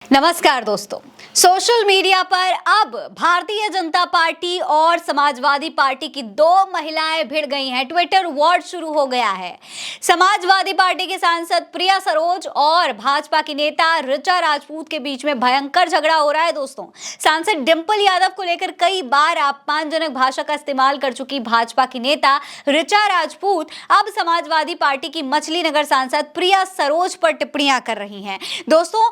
नमस्कार दोस्तों। Social media पर अब भारतीय जनता पार्टी और समाजवादी पार्टी की दो महिलाएं भिड़ गई हैं। ट्विटर वॉर शुरू हो गया है। समाजवादी पार्टी के सांसद प्रिया सरोज और भाजपा की नेता ऋचा राजपूत के बीच में भयंकर झगड़ा हो रहा है दोस्तों। सांसद डिंपल यादव को लेकर कई बार अपमानजनक भाषा का इस्तेमाल कर चुकी भाजपा की नेता ऋचा राजपूत अब समाजवादी पार्टी की मछली नगर सांसद प्रिया सरोज पर टिप्पणियां कर रही हैं दोस्तों।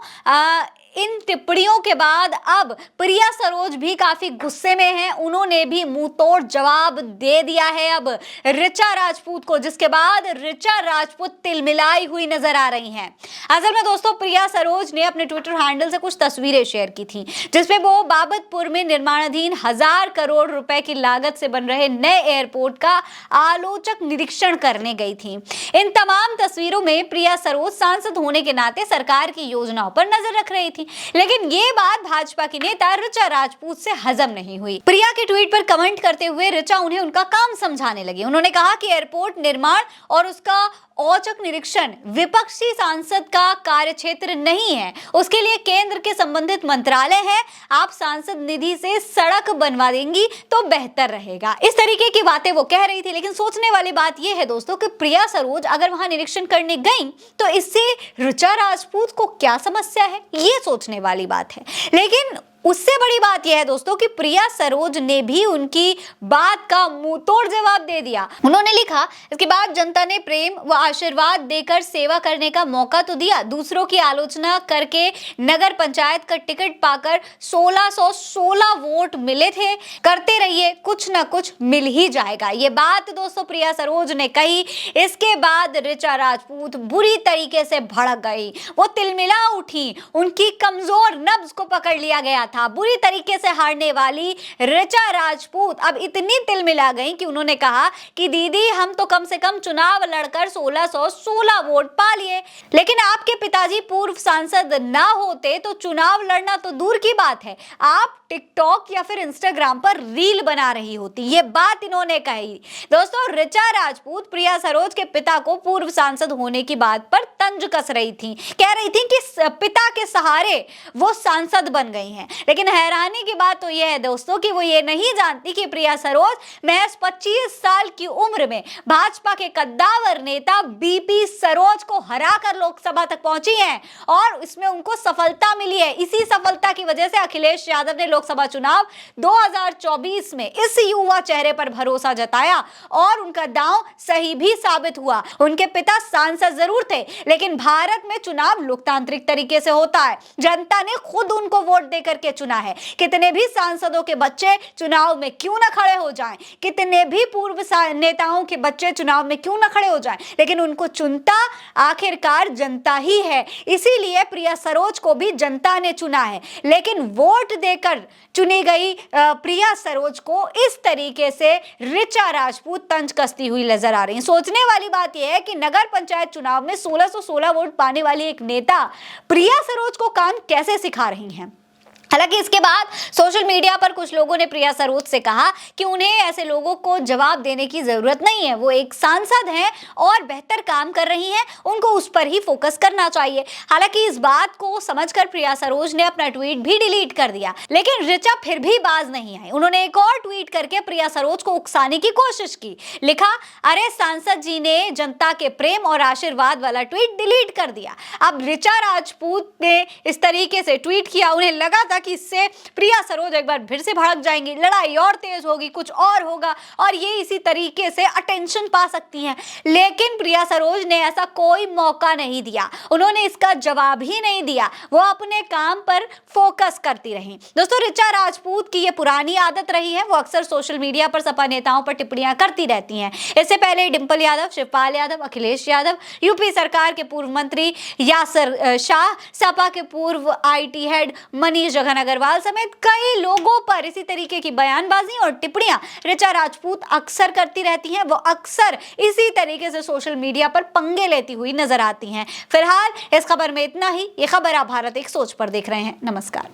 इन टिप्पणियों के बाद अब प्रिया सरोज भी काफी गुस्से में हैं। उन्होंने भी मुंहतोड़ जवाब दे दिया है अब ऋचा राजपूत को, जिसके बाद ऋचा राजपूत तिलमिलाई हुई नजर आ रही हैं। असल में दोस्तों प्रिया सरोज ने अपने ट्विटर हैंडल से कुछ तस्वीरें शेयर की थी, जिसमें वो बाबतपुर में निर्माणाधीन 1000 करोड़ रुपए की लागत से बन रहे नए एयरपोर्ट का आलोचक निरीक्षण करने गई थी। इन तमाम तस्वीरों में प्रिया सरोज सांसद होने के नाते सरकार की योजनाओं पर नजर रख रही थी, लेकिन ये बात भाजपा की नेता ऋचा राजपूत से हजम नहीं हुई। प्रिया के ट्वीट पर कमेंट करते हुए ऋचा उन्हें उनका काम समझाने लगी। उन्होंने कहा कि एयरपोर्ट निर्माण और उसका औचक निरीक्षण विपक्षी सांसद का कार्यक्षेत्र नहीं है, उसके लिए केंद्र के संबंधित मंत्रालय है। आप सांसद निधि से सड़क बनवा देंगी तो बेहतर रहेगा। इस तरीके की बातें वो कह रही थी, लेकिन सोचने वाली बात यह है दोस्तों कि प्रिया सरोज अगर वहां निरीक्षण करने गई तो इससे ऋचा राजपूत को क्या समस्या है, ये सोचने वाली बात है। लेकिन उससे बड़ी बात यह है दोस्तों कि प्रिया सरोज ने भी उनकी बात का मुंहतोड़ जवाब दे दिया। उन्होंने लिखा, इसके बाद जनता ने प्रेम व आशीर्वाद देकर सेवा करने का मौका तो दिया, दूसरों की आलोचना करके नगर पंचायत का टिकट पाकर 1616 वोट मिले थे। करते रहिए, कुछ ना कुछ मिल ही जाएगा। ये बात दोस्तों प्रिया सरोज ने कही। इसके बाद ऋचा राजपूत बुरी तरीके से भड़क गई, वो तिलमिला उठी, उनकी कमजोर नब्ज को पकड़ लिया गया था। बुरी तरीके से हारने वाली ऋचा राजपूत अब इतनी तिलमिला गई कि उन्होंने कहा कि दीदी हम तो कम से कम चुनाव लड़कर 1616 वोट पा लिए, लेकिन आपके पिताजी पूर्व सांसद ना होते तो चुनाव लड़ना तो दूर की बात है, आप टिकटॉक या फिर इंस्टाग्राम पर रील बना रही होती। ये बात इन्होंने कही दोस्तों। ऋचा राजपूत प्रिया सरोज के पिता को पूर्व सांसद होने की बात पर तंज कस रही थी, कह रही थी कि पिता के सहारे वो सांसद बन गई हैं। लेकिन हैरानी की बात तो यह है दोस्तों कि वो ये नहीं जानती कि प्रिया सरोज महज 25 साल की उम्र में भाजपा के कद्दावर नेता बीपी सरोज को हराकर लोकसभा तक पहुंची हैं और इसमें उनको सफलता मिली है। इसी सफलता की वजह से अखिलेश यादव ने लोकसभा चुनाव 2024 में इस युवा चेहरे पर भरोसा जताया और उनका दांव सही भी साबित हुआ। उनके पिता सांसद जरूर थे, लेकिन भारत में चुनाव लोकतांत्रिक तरीके से होता है। जनता ने खुद उनको वोट देकर के चुना है। कितने भी सांसदों के बच्चे चुनाव में क्यों ना खड़े हो जाएं, कितने भी पूर्व नेताओं के बच्चे चुनाव में क्यों ना खड़े हो जाएं, लेकिन उनको चुनता आखिरकार जनता ही है। इसीलिए प्रिया सरोज को भी जनता ने चुना है, लेकिन वोट देकर चुनी गई प्रिया सरोज को इस तरीके से ऋचा राजपूत तंज कसती हुई नजर आ रही है। सोचने वाली बात यह है कि नगर पंचायत चुनाव में 1616 वोट पाने वाली एक नेता प्रिया सरोज को काम कैसे सिखा रही हैं। हालांकि इसके बाद सोशल मीडिया पर कुछ लोगों ने प्रिया सरोज से कहा कि उन्हें ऐसे लोगों को जवाब देने की जरूरत नहीं है, वो एक सांसद हैं और बेहतर काम कर रही हैं, उनको उस पर ही फोकस करना चाहिए। हालांकि इस बात को समझकर प्रिया सरोज ने अपना ट्वीट भी डिलीट कर दिया, लेकिन ऋचा फिर भी बाज नहीं आई। उन्होंने एक और ट्वीट करके प्रिया सरोज को उकसाने की कोशिश की। लिखा, अरे सांसद जी ने जनता के प्रेम और आशीर्वाद वाला ट्वीट डिलीट कर दिया। अब ऋचा राजपूत ने इस तरीके से ट्वीट किया, उन्हें लगा था कि इससे प्रिया सरोज एक बार फिर से भड़क जाएंगी, लड़ाई और तेज होगी, कुछ और होगा और ये इसी तरीके से अटेंशन पा सकती हैं। लेकिन प्रिया सरोज ने ऐसा कोई मौका नहीं दिया, उन्होंने इसका जवाब ही नहीं दिया, वो अपने काम पर फोकस करती रही। दोस्तों ऋचा राजपूत की ये पुरानी आदत रही है, वो अक्सर सोशल मीडिया पर सपा नेताओं पर टिप्पणियां करती रहती हैं। इससे पहले डिंपल यादव, शिवपाल यादव, अखिलेश यादव, यूपी सरकार के पूर्व मंत्री यासिर शाह, सपा के पूर्व IT हेड मनीष अग्रवाल समेत कई लोगों पर इसी तरीके की बयानबाजी और टिप्पणियां ऋचा राजपूत अक्सर करती रहती हैं। वो अक्सर इसी तरीके से सोशल मीडिया पर पंगे लेती हुई नजर आती हैं। फिलहाल इस खबर में इतना ही। ये खबर आप भारत एक सोच पर देख रहे हैं। नमस्कार।